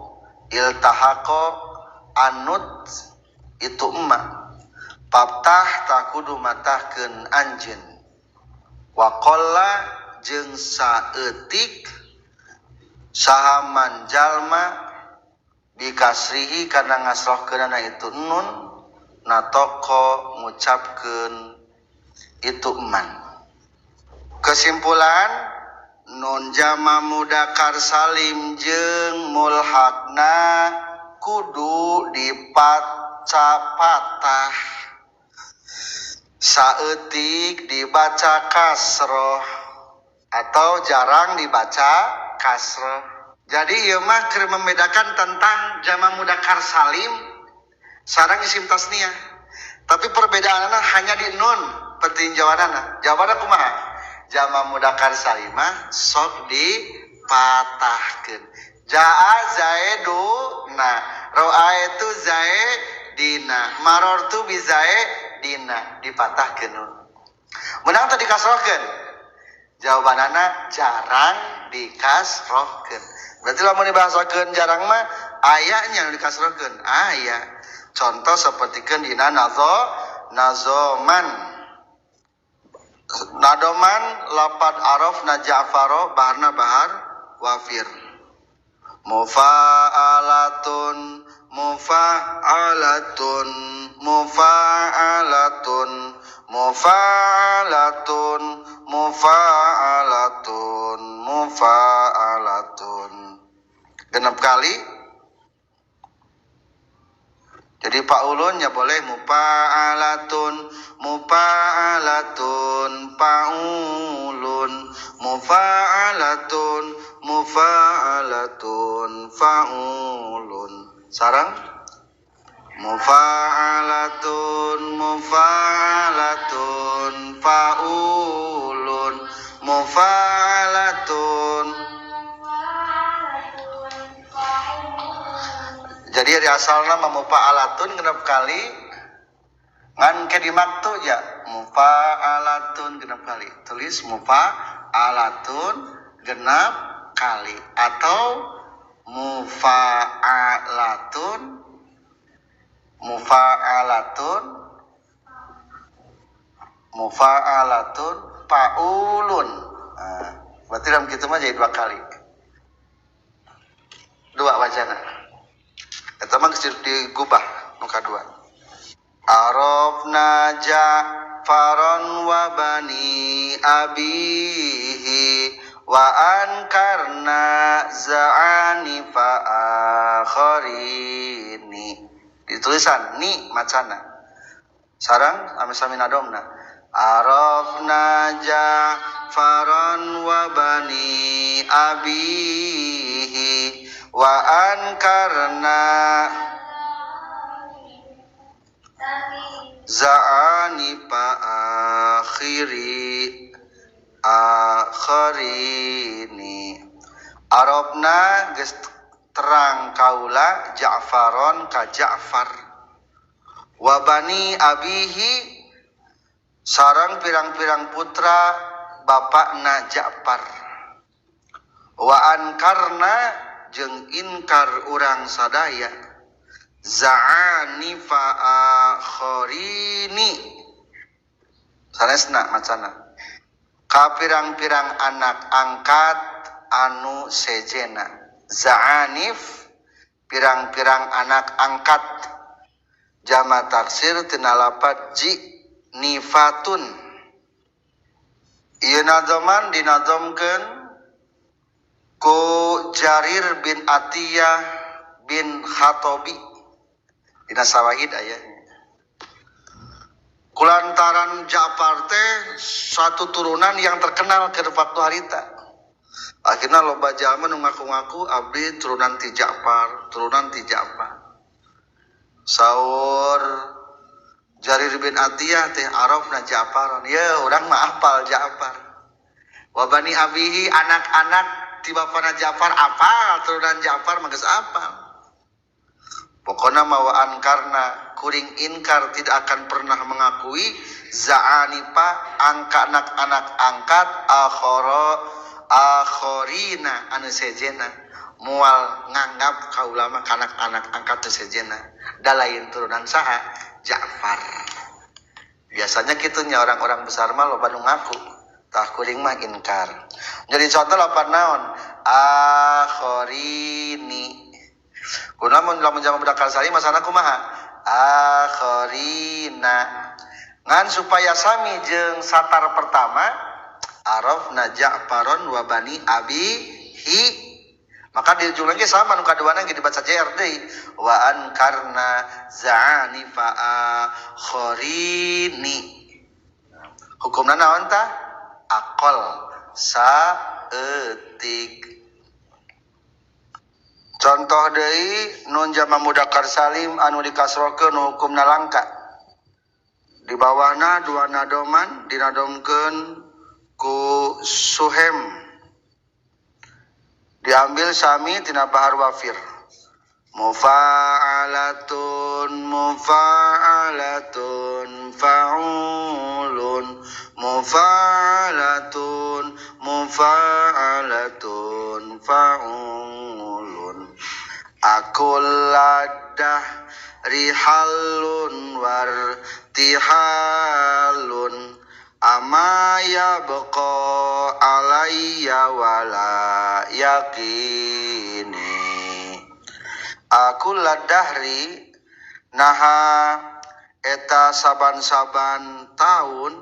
iltahaqo anut itu emma paptah takudu matahkeun anjeun. Wa qalla jeung saeutik sahaman jalma bikasrihi kana ngasrohkeunana itu nun natoko ngucapkeun itu man. Kesimpulan nun jama mudakar salim jeung mulhaqna kudu dipaca patah, saeutik dibaca kasroh atau jarang dibaca kasroh. Jadi ieu mah keur membedakan tentang jama mudakar salim sareng isim tasniyah. Tapi perbedaanna hanya di nun petinjauanana. Jawabanna kumaha? Jama mudakar salimah sok dipatahkeun. Jaa zaiduna, ra'aitu zaidina, marartu bi zaidina, dipatahkeun nun. Menang teh dikasrohkeun. Jawabanana jarang dikasrohkeun. Berarti lamun dibahasakeun jarang mah ayanya dikasrohkeun. Aya. Contoh sapertikeun dina nazoman. Nadoman lapad araf na Ja'faro baharna bahar wafir. Mufa'alatun mufa'alatun mufa'alatun mufa'alatun mufa'alatun mufa'alatun. Genep kali. Jadi paulunnya boleh mufa'alatun mufa'alatun paulun mufa'alatun mufa'alatun faulun. Sarang mufa'alatun mufa'alatun faulun mufa'alatun. Jadi dari asalna mufa'alatun genep kali ngan ke dimaktu ya mufa'alatun genep kali. Tulis mufa'alatun genep kali atau mufa'alatun mufa'alatun mufa'alatun paulun. Nah, berarti dalam kitu mah jadi dua kali. Dua wajana. Eta mah geus digubah nu kadua. Arafna Ja'faron wa bani abihi wa ankarna za'ani fa akharini. Ditulisan ni macana. Sarang ame-sami nadomna. Arafna Ja'faron wa bani abihi wa ankarna za'ani pa akhirini. Arabna geus terang kaula Ja'faron ka Ja'far wa bani abihi sareng pirang-pirang putra bapakna Ja'far. wa ankarna jeung inkar urang sadaya za'anifa akharini sanesna macana ka pirang-pirang anak angkat anu sejena. Za'anif pirang-pirang anak angkat, jama taksir tina lafaz nifatun. Ieu nadzoman dinadzomkeun ku Jarir bin Atiyah bin Khatobi dina Sawahid aya. Kulantaran Ja'far teh suatu turunan yang terkenal ke waktu harita. Akhirnya loba jalma nu ngaku-ngaku abdi turunan ti Ja'far, turunan ti Ja'far. Saur Jarir bin Atiyah teh arafna Ja'faran. Ya, urang mah hafal Ja'far. Wa bani abihi anak-anak ti bapana Ja'far apal turunan Ja'far mah geus apal. Pokoknya mawaan karena kuring inkar tidak akan pernah mengakui za'anipa angka anak-anak angkat akhorina anu sejena mual nganggap kaulama anak-anak angkat sejena da lain turunan saha Ja'far. Biasanya kitunya orang-orang besar mah loba nu ngaku tah kuring mah inkar. Jadi contoh lapan naon akhorini. Kunamun lamun jamak mudzakkar salim masana kumaha? Akharina. Ngan supaya sami jeung satar pertama arafna Ja'faron wa bani abihi. Maka di ujung lagi sama nu kaduana ge dibaca JR deui. Wa ankarna za'anifa akharini. Hukumna naon tah? Aqal saeutik. Contoh deui nun jamak mudzakkar salim anu dikasrokeun hukumna langka. Di bawahna dua nadoman dinadomkeun ku Suhem. Diambil sami tina bahar wafir. Mufa'alatun mufa'alatun fa'ulun mufa'alatun mufa'alatun fa'ulun. Akuladah rihalun wartihalun amaya beko alayya wala yakini. Akuladahri naha eta saban-saban tahun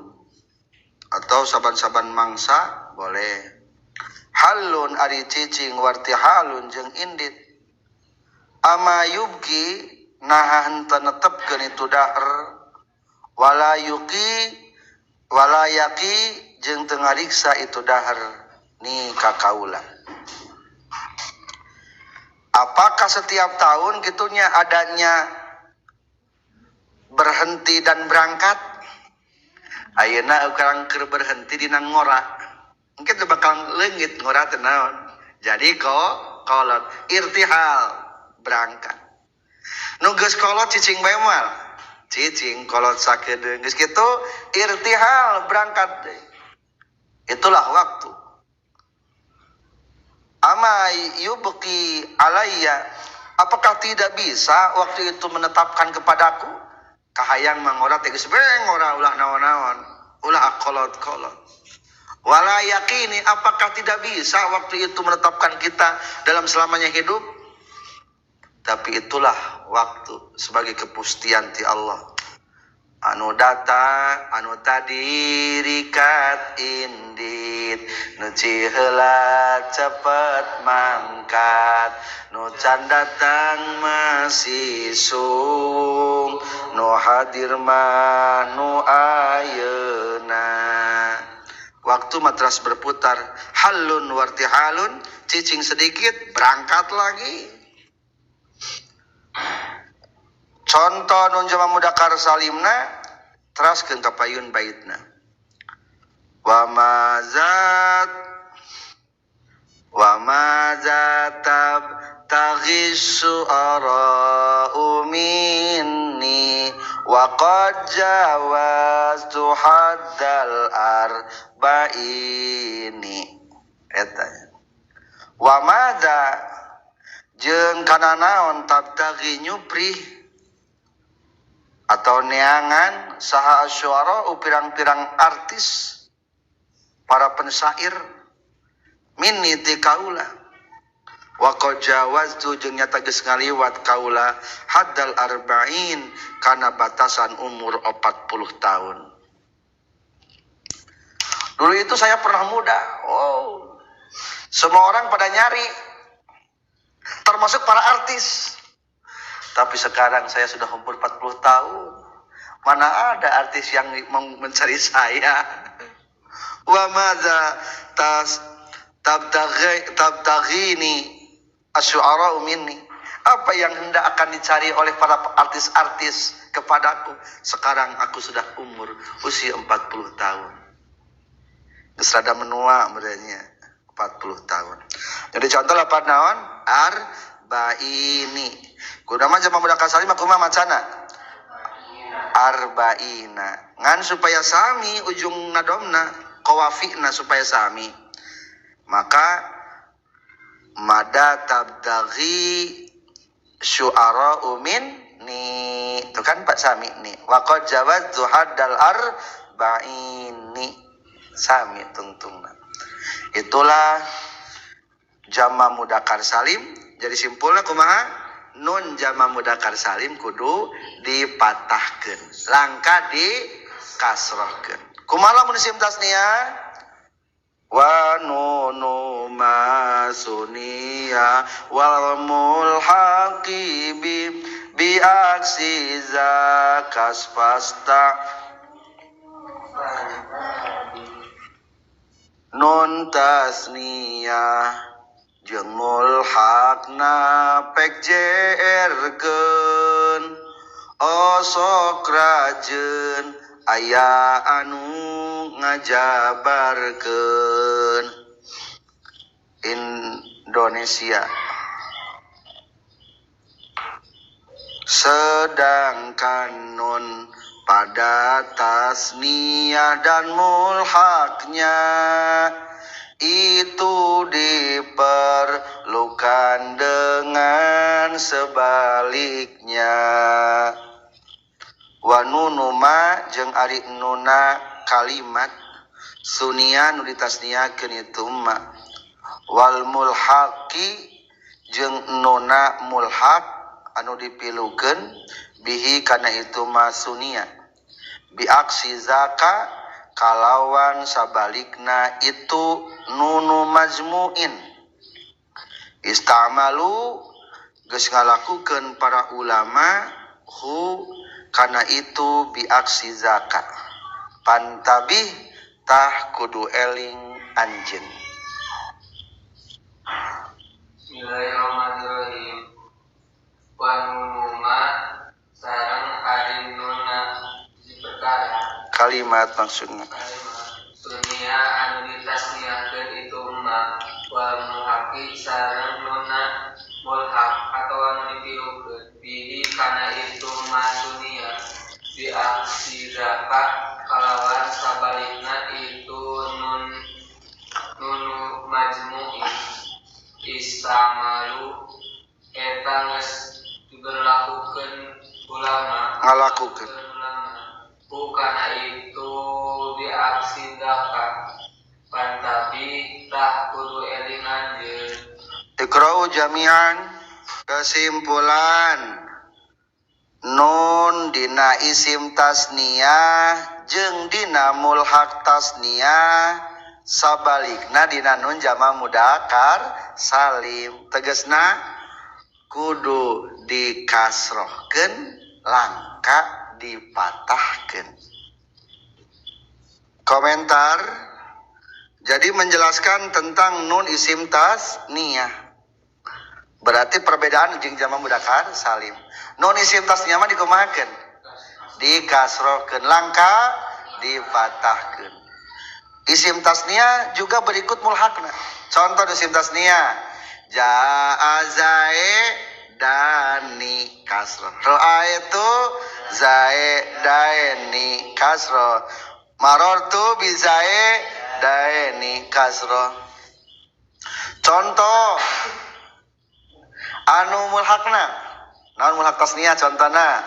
atau saban-saban mangsa boleh. Halun ari cicing wartihalun jeung indit. Ama yubki naha henteu netepkeun itu dahr wala yaqi jeung teu ngariksa itu dahr ni kakaula. Apakah setiap tahun gitunya adanya berhenti dan berangkat? Ayeuna ukurang keur berhenti dina ngora. Mungkin teu bakal leungit ngora teh naon. Jadi kolot irtihal berangkat. Nu geus kolot cicing bae moal. Cicing kolot sakedeung geus kitu irtihal berangkat deui. Itulah waktu. Ama yubqi alayya, apakah tidak bisa waktu itu menetapkan kepadaku? Kahayang mangora teh geus beng ora ulah naon-naon, ulah kolot-kolot. Wala yakini, apakah tidak bisa waktu itu menetapkan kita dalam selamanya hidup? Tapi itulah waktu sebagai kepustian ti Allah. Anu data, anu tadi rikat indit, nu ciheula cepet mangkat, nu can datang masih sung, nu hadir mah nu ayeuna. Waktu matras berputar, halun wartihalun, cicing sedikit berangkat lagi. Contoh nun jamak mudzakkar salimna teraskeun ka payun baitna. Wa mazatab taghissu ara'u minni wa qad jawaztu haddal arba'ini. Eta Wa madza jeung kana naon tabtagi nyupri atau neangan saha asyara pirang-pirang artis para pensair minni ti kaula wa qad jawaztu jeung nyata geus ngaliwat kaula haddal arba'in kana batasan umur 40 tahun. Dulu itu saya pernah muda. Semua orang pada nyari, termasuk para artis. Tapi sekarang saya sudah umur 40 tahun. Mana ada artis yang mau mencari saya? Wa madza tabtaghini asy'ara minni. Apa yang hendak akan dicari oleh para artis-artis kepadaku? Sekarang aku sudah umur usia 40 tahun. Geus rada menua merenya 40 tahun. Jadi contoh lapan naon? Arba'ini. Kunaon jama mudzakkar salim kumaha macana? Arba'ina. Ngan supaya sami ujung nadomna qawafina supaya sami. Maka mada tabdaghi syu'ara minni. Itu kan Pak sami nih. Wa qad jawaztu haddal arba'ini. Sami tungtungna. Itulah jama mudzakkar salim. Jadi simpulna kumaha? Nun jama mudzakkar salim kudu dipatahkeun. Langka dikasrohkeun. Kumaha lamun isim tasniah? Wa nunu masuniya wal mulhaqi bi aksi zakas fasta nun tasniyah jeung mulhaqna pek jerkeun osok rajeun aya anu ngajabarkeun. Indonesia. Sedangkan nun pada tasniyah dan mulhaqnya itu diperlukan dengan sebaliknya. Wa nunuma jeung ari nuna kalimat sunia nu ditasniakeun itu ma. Wal mulhaqi jeung nuna mulhaq anu dipilukeun bihi kana itu ma sunia. Bi aksi zaka kalawan sabalikna itu nunu majmu'in. Istamalu geus ngalakukeun para ulama hu kana itu bi aksi zaka. Pantabih tah kudu eling anjeun. Bismillahirrahmanirrahim. Wa nunuma sareng ari nuna di perkara Kalimat maksudna. Sunia anu ditasniahkeun itu ma wal mulhaqi sareng nuna mulhaq atau anu dipilukeun bihi kana itu ma sunia bi aksi zaka kalawan sabalikna itu nunu majmu'in. Istamalu eta geus diberlakukeun ulama Ngalakukeun bukan itu di aksi zaka pantabi tah kudu eling anjeun. Iqra'u jami'an. Kesimpulan nun dina isim tasniyah jeung dina mulhaq tasniyah sabalikna dina nun jama mudzakkar salim. Tegasna kudu dikasrohkeun langka dipatahkeun. Komentar. Jadi menjelaskan tentang nun isim tasniyah. Berarti perbedaan jeung jama mudzakkar salim. Nun isim tasniyah mah dikumahakeun? Dikasrohkeun langka dipatahkeun. Isim tasniyah juga berikut mulhaqna. Contoh isim tasniyah. Ja'a zaidani kasroh. Ra'aitu zaidaini kasroh. Marartu bi zaidaini kasroh. Contoh anu mulhakna naon mulhak tasniah contohna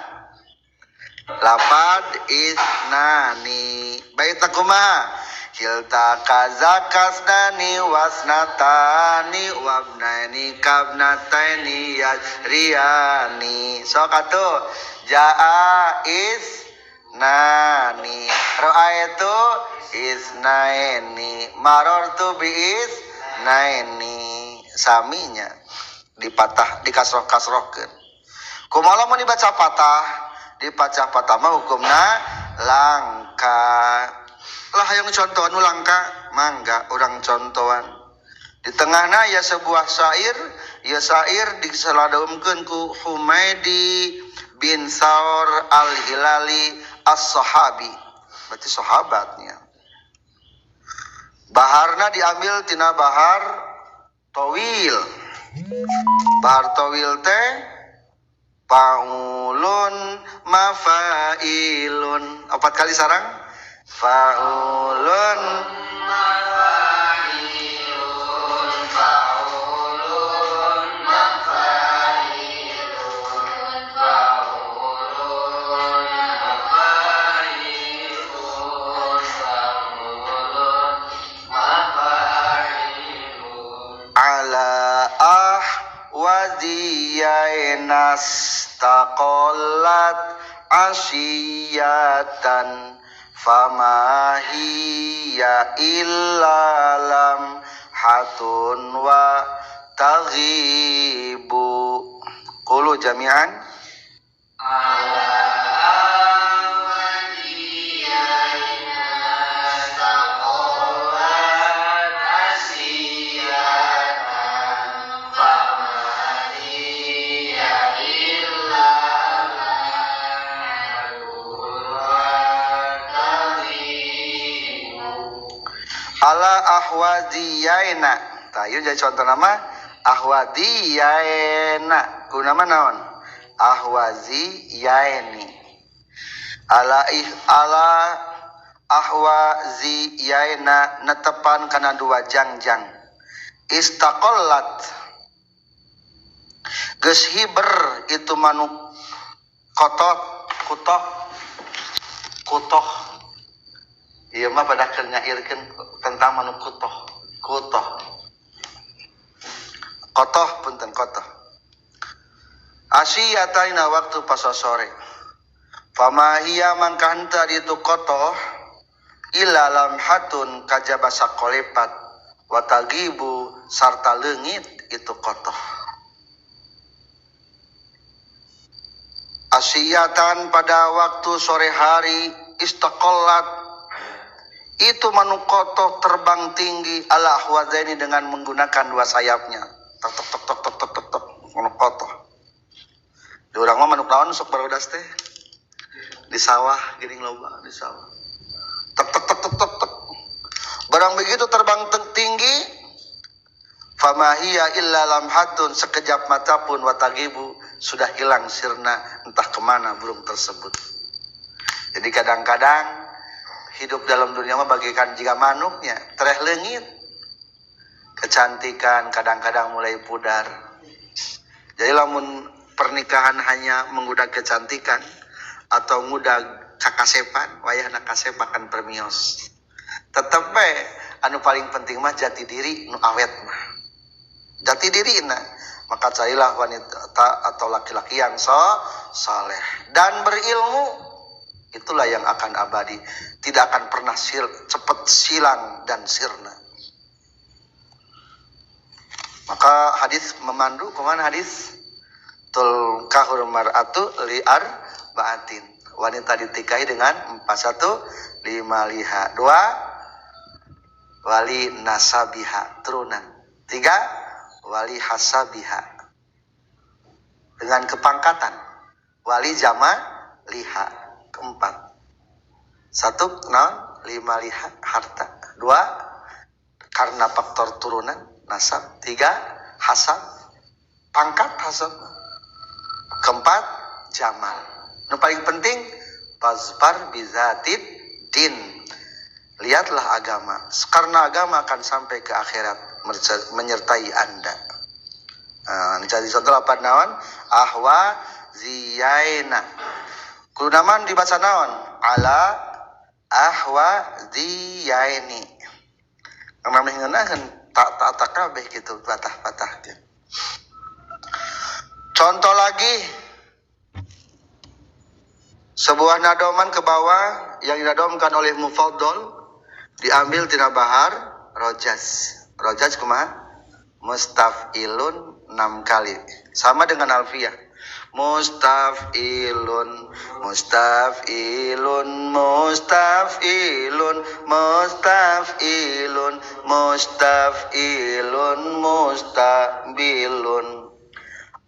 lapad isnani baita kumaha hilta kazakasnani wasnatani wabnani kabnataini yajriyani sok atuh jaa isnani ra'aitu isnaini marartu bi isnaini saminya dipatah dikasroh-kasrohkeun kumaha mun dibaca patah dibaca patah mah hukumna langka lah yang contoh nu langka mangga urang contohan di tengahna ya sebuah syair ya syair diseladaumkeun ku Humaidi bin Saur al-Hilali as-Sahabi berarti sahabatnya baharna diambil tina bahar tawil bahar tawil teh faulun mafailun 4 kali sarang faulun mafailun faulun mafailun faulun mafailun faulun mafailun ala wadiyainas taqallat asyiyatan fama hiya illa lam hatun wa taghibu qulu jami'an ala ala ahwadiyaina tayu jadi contoh nama ahwadiyaina ku nama naon ahwaziyaini ala ahwaziyaina netepan kana dua jangjang istaqallat geus hiber itu manuk kutoh ieu mah pada keur nyairkeun tentang manuk kutoh punten kotoh asyiyataina waktu pasal sore fama hiya mangka henteu ditu kotoh illa lam hatun kajaba sakolepat wa tagibu sarta leungit itu kotoh asyiyatan pada waktu sore hari istaqallat itu manuk kotoh terbang tinggi ala ahwazaini dengan menggunakan dua sayapnya tok manuk kotoh di urang mah manuk naon sok barodas teh di sawah geuning loba di sawah tok barang begitu terbang tinggi famahiya illa lamhatun sekejap mata pun watagibu sudah hilang sirna entah kemana burung tersebut. Jadi kadang-kadang hidup dalam dunia mah bagaikan jika manuknya tereh leungit kecantikan kadang-kadang mulai pudar. Jadi lamun pernikahan hanya menggunakan kecantikan atau ngudag kakasepan wayahna kasepakan permios tetep we anu paling penting mah jati diri nu awet mah jati dirina maka carilah wanita atau laki-laki yang saleh dan berilmu. Itulah yang akan abadi, tidak akan pernah cepat silang dan sirna. Maka hadis memandu kemana hadis? Tulkahul mar'atu li'ar ba'atin. Wanita ditikahi dengan 4, 1 5 liha, 2 wali nasabiha turunan, 3 wali hasabiha dengan kepangkatan, wali jama liha. 4 1 5 liha harta, 2 karena faktor turunan nasab, 3 hasab pangkat hasab, 4 jamal. Yang paling penting fazfar bizatid din, lihatlah agama karena agama akan sampai ke akhirat menyertai Anda. Nah, jadi contoh lapan naon? Ahwa ziyaina. Kudu naman dibaca naon? Ala ahwa ziyaini. Ngamameh ngeunaheun tak kabeh gitu patah-patah. Contoh lagi, sebuah nadoman ke bawah yang dinadomkan oleh mufaddal diambil tina bahar rojaz. Rojaz kumaha? Mustaf'ilun 6 kali. Sama dengan alfiyah. Mustaf'ilun, mustaf'ilun, mustaf'ilun, mustaf'ilun, mustaf'ilun, mustabilun.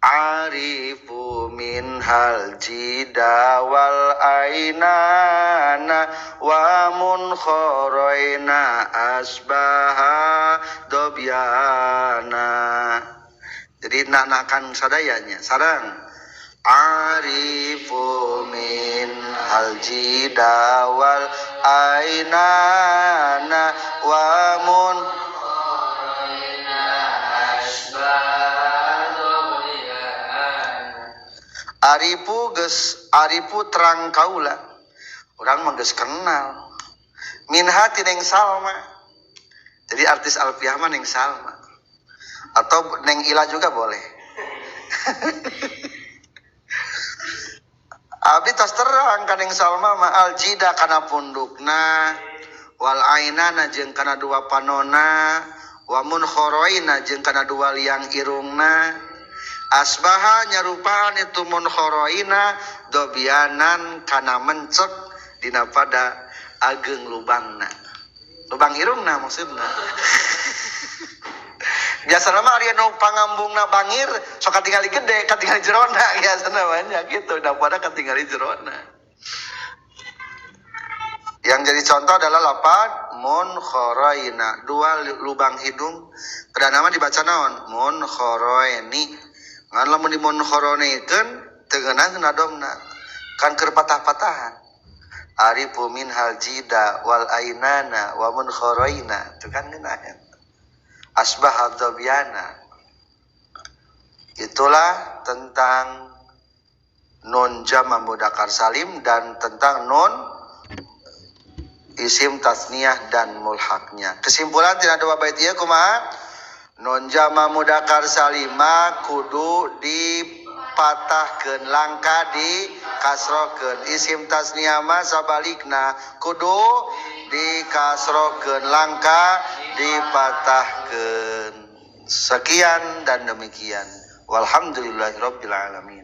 Arifu min hal jida wal ainana wa mun khoroina asbaha dobyana. Jadi nak-nakan sadayanya sarang. Arifu min hal jida wal ainana wa mun khoroina asbaha. Arifu terang kaula. Urang mah geus kenal. Minha ti Neng Salma. Jadi artis alfiyah mah Neng Salma. Atau Neng Ila juga boleh. Abi tos terang ka Neng Salma mah aljida kana pundukna, wal ainana jeung kana dua panona, wa mun khoroina jeung kana dua liang irungna. Asbaha nyarupaan itu mun khoroina dobyanan kana mencek dina pada ageng lubangna. Lubang irungna maksudna. Biasana mah ari anu pangambungna bangir sok katingali gede, katingali jerona biasana banyak gitu, daripada katingali jerona. Yang jadi contoh adalah lapan mun khoroina, dua lubang hidung. Kedana mah dibaca naon? Mun khoroini. Ngan lamun di mun khoroneikeun teu ngeunah nadomna kan keur patah-patahan. Arifu min hal jida wal ainana wa mun khoroina itu kan ngeunaheun. Asbah dobyana. Itulah tentang nun jama mudzakkar salim dan tentang nun isim tasniyah dan mulhaknya. Kesimpulan tina dua bait ieu kumaha? Nun jama mudzakkar salima kudu dipatahkeun, langka dikasrokeun. Isim tasniyah mah sabalikna kudu dikasrokeun, langka dipatahkeun. Sekian dan demikian. Walhamdulillahirabbil alamin.